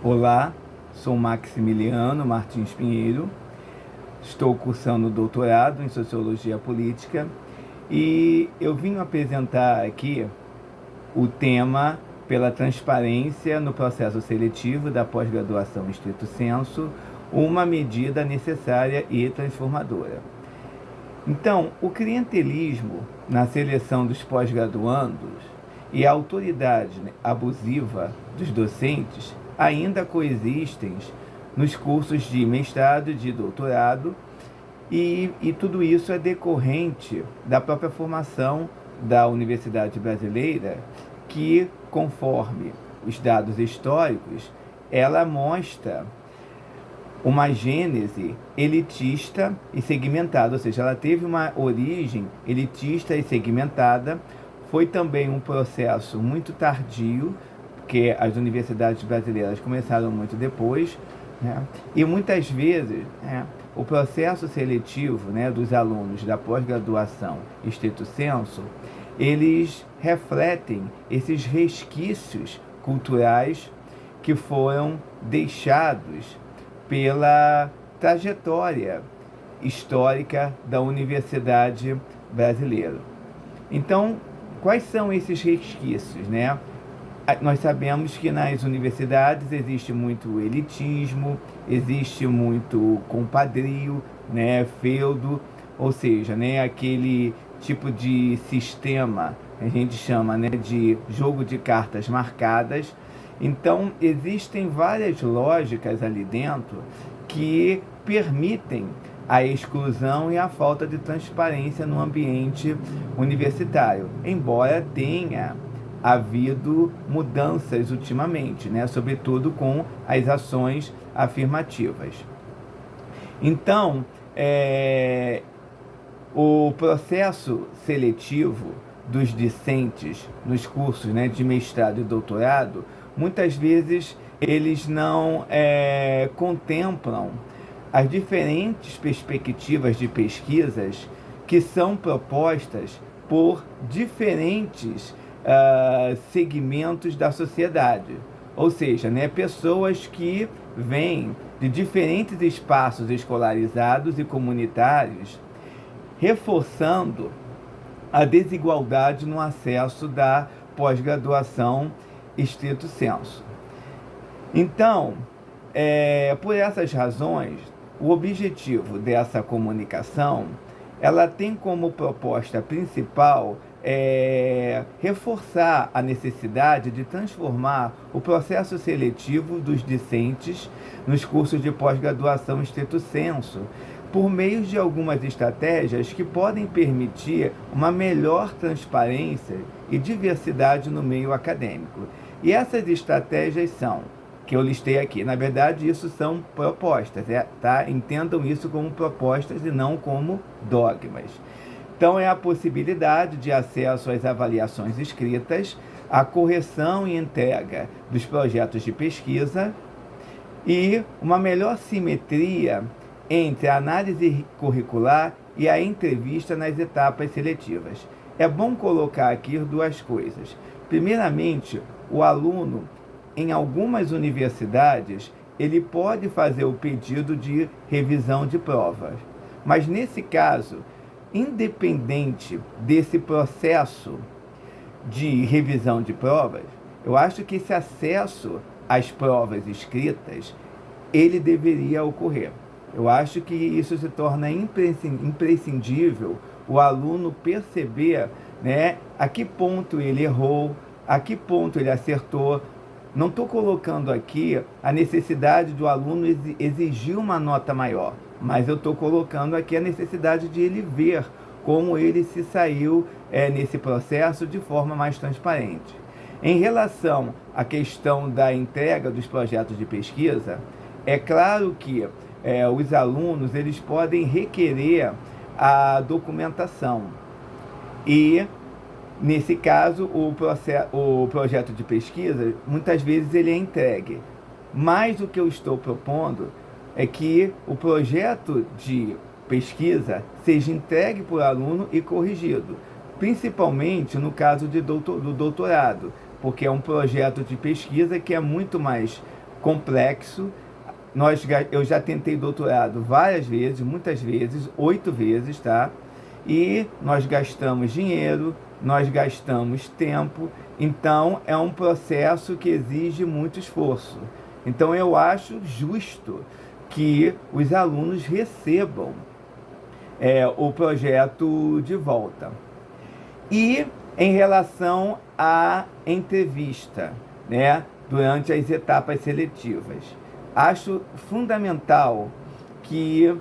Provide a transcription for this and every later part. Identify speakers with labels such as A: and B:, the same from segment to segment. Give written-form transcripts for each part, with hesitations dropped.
A: Olá, sou Maximiliano Martins Pinheiro, estou cursando doutorado em Sociologia Política e eu vim apresentar aqui o tema pela transparência no processo seletivo da pós-graduação estrito sensu, uma medida necessária e transformadora. Então, o clientelismo na seleção dos pós-graduandos e a autoridade abusiva dos docentes ainda coexistem nos cursos de mestrado e de doutorado, e tudo isso é decorrente da própria formação da Universidade Brasileira, que, conforme os dados históricos, ela mostra uma gênese elitista e segmentada, ou seja, ela teve uma origem elitista e segmentada. Foi também um processo muito tardio, porque as universidades brasileiras começaram muito depois, né? E muitas vezes o processo seletivo, né, dos alunos da pós-graduação estrito sensu, eles refletem esses resquícios culturais que foram deixados pela trajetória histórica da universidade brasileira. Então, quais são esses resquícios, né? Nós sabemos que nas universidades existe muito elitismo, existe muito compadrio, né, feudo, ou seja, né, aquele tipo de sistema que a gente chama, né, de jogo de cartas marcadas. Então, existem várias lógicas ali dentro que permitem a exclusão e a falta de transparência no ambiente universitário, embora tenha havido mudanças ultimamente, né, sobretudo com as ações afirmativas. Então, o processo seletivo dos discentes nos cursos, né, de mestrado e doutorado, muitas vezes eles não contemplam as diferentes perspectivas de pesquisas que são propostas por diferentes segmentos da sociedade, ou seja, né, pessoas que vêm de diferentes espaços escolarizados e comunitários, reforçando a desigualdade no acesso da pós-graduação estrito sensu. Então, por essas razões, o objetivo dessa comunicação, ela tem como proposta principal reforçar a necessidade de transformar o processo seletivo dos discentes nos cursos de pós-graduação estrito sensu, por meio de algumas estratégias que podem permitir uma melhor transparência e diversidade no meio acadêmico. E essas estratégias são, que eu listei aqui, na verdade isso são propostas, tá? Entendam isso como propostas e não como dogmas. Então, é a possibilidade de acesso às avaliações escritas, a correção e entrega dos projetos de pesquisa e uma melhor simetria entre a análise curricular e a entrevista nas etapas seletivas. É bom colocar aqui duas coisas. Primeiramente, o aluno, em algumas universidades, ele pode fazer o pedido de revisão de provas, mas nesse caso, independente desse processo de revisão de provas, eu acho que esse acesso às provas escritas, ele deveria ocorrer. Eu acho que isso se torna imprescindível o aluno perceber, né, a que ponto ele errou, a que ponto ele acertou. Não estou colocando aqui a necessidade do aluno exigir uma nota maior, mas eu estou colocando aqui a necessidade de ele ver como ele se saiu nesse processo de forma mais transparente. Em relação à questão da entrega dos projetos de pesquisa, é claro que os alunos eles podem requerer a documentação e, nesse caso, o projeto de pesquisa, muitas vezes ele é entregue. Mas o que eu estou propondo é que o projeto de pesquisa seja entregue por aluno e corrigido, principalmente no caso do doutorado, porque é um projeto de pesquisa que é muito mais complexo. Eu já tentei doutorado várias vezes, muitas vezes, 8 vezes, tá? E nós gastamos dinheiro, nós gastamos tempo, então é um processo que exige muito esforço. Então eu acho justo que os alunos recebam o projeto de volta. E em relação à entrevista, né, durante as etapas seletivas, acho fundamental que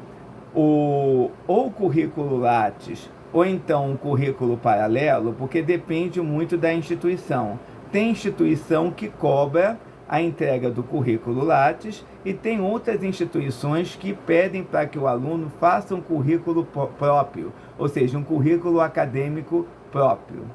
A: o currículo Lattes ou então um currículo paralelo, porque depende muito da instituição. Tem instituição que cobra a entrega do currículo Lattes e tem outras instituições que pedem para que o aluno faça um currículo próprio, ou seja, um currículo acadêmico próprio.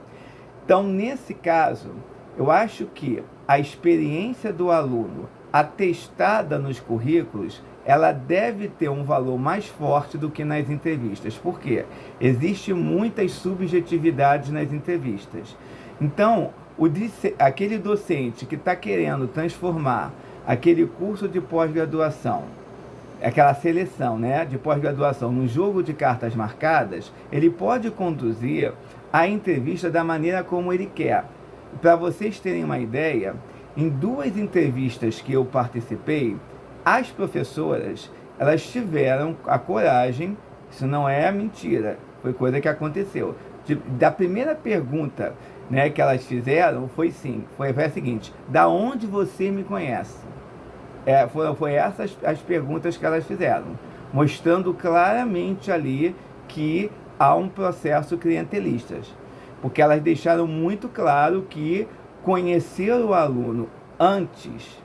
A: Então, nesse caso, eu acho que a experiência do aluno atestada nos currículos, ela deve ter um valor mais forte do que nas entrevistas. Por quê? Existem muitas subjetividades nas entrevistas. Então, aquele docente que está querendo transformar aquele curso de pós-graduação, aquela seleção, né, de pós-graduação no jogo de cartas marcadas, ele pode conduzir a entrevista da maneira como ele quer. Para vocês terem uma ideia, em 2 entrevistas que eu participei, as professoras, elas tiveram a coragem, isso não é mentira, foi coisa que aconteceu, da primeira pergunta, né, que elas fizeram foi a seguinte: da onde você me conhece? Foi essas as perguntas que elas fizeram, mostrando claramente ali que há um processo clientelista, porque elas deixaram muito claro que conhecer o aluno antes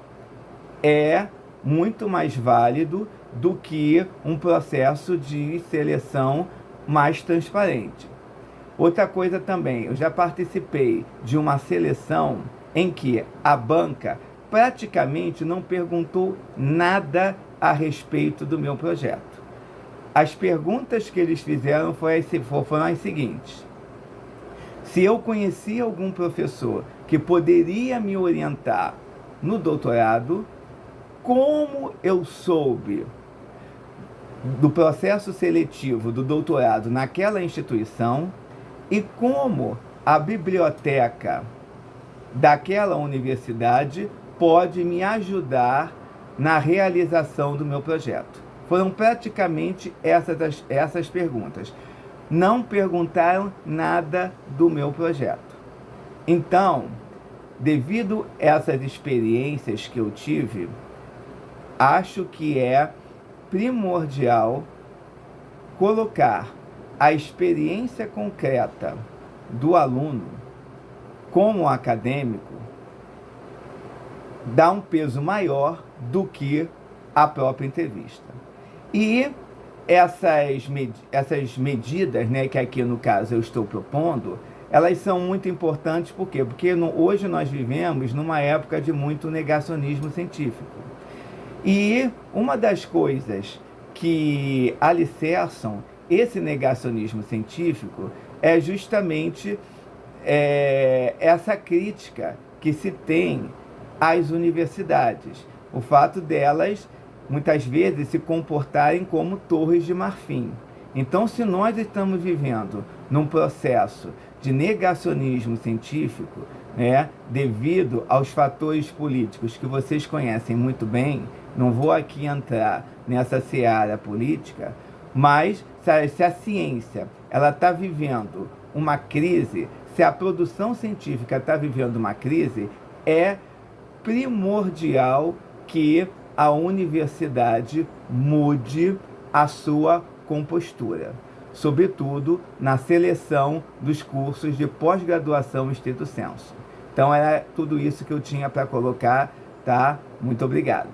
A: é muito mais válido do que um processo de seleção mais transparente. Outra coisa também, eu já participei de uma seleção em que a banca praticamente não perguntou nada a respeito do meu projeto. As perguntas que eles fizeram foram as seguintes: se eu conhecia algum professor que poderia me orientar no doutorado, como eu soube do processo seletivo do doutorado naquela instituição e como a biblioteca daquela universidade pode me ajudar na realização do meu projeto. Foram praticamente essas perguntas. Não perguntaram nada do meu projeto. Então, devido a essas experiências que eu tive, acho que é primordial colocar a experiência concreta do aluno como acadêmico, dá um peso maior do que a própria entrevista. E essas medidas, né, que aqui no caso eu estou propondo, elas são muito importantes. Por quê? Porque hoje nós vivemos numa época de muito negacionismo científico. E uma das coisas que alicerçam esse negacionismo científico é justamente essa crítica que se tem às universidades. O fato delas, muitas vezes, se comportarem como torres de marfim. Então, se nós estamos vivendo num processo de negacionismo científico, né, devido aos fatores políticos que vocês conhecem muito bem, não vou aqui entrar nessa seara política, mas se a ciência está vivendo uma crise, se a produção científica está vivendo uma crise, é primordial que a universidade mude a sua compostura, sobretudo na seleção dos cursos de pós-graduação stricto sensu. Então era tudo isso que eu tinha para colocar, tá? Muito obrigado.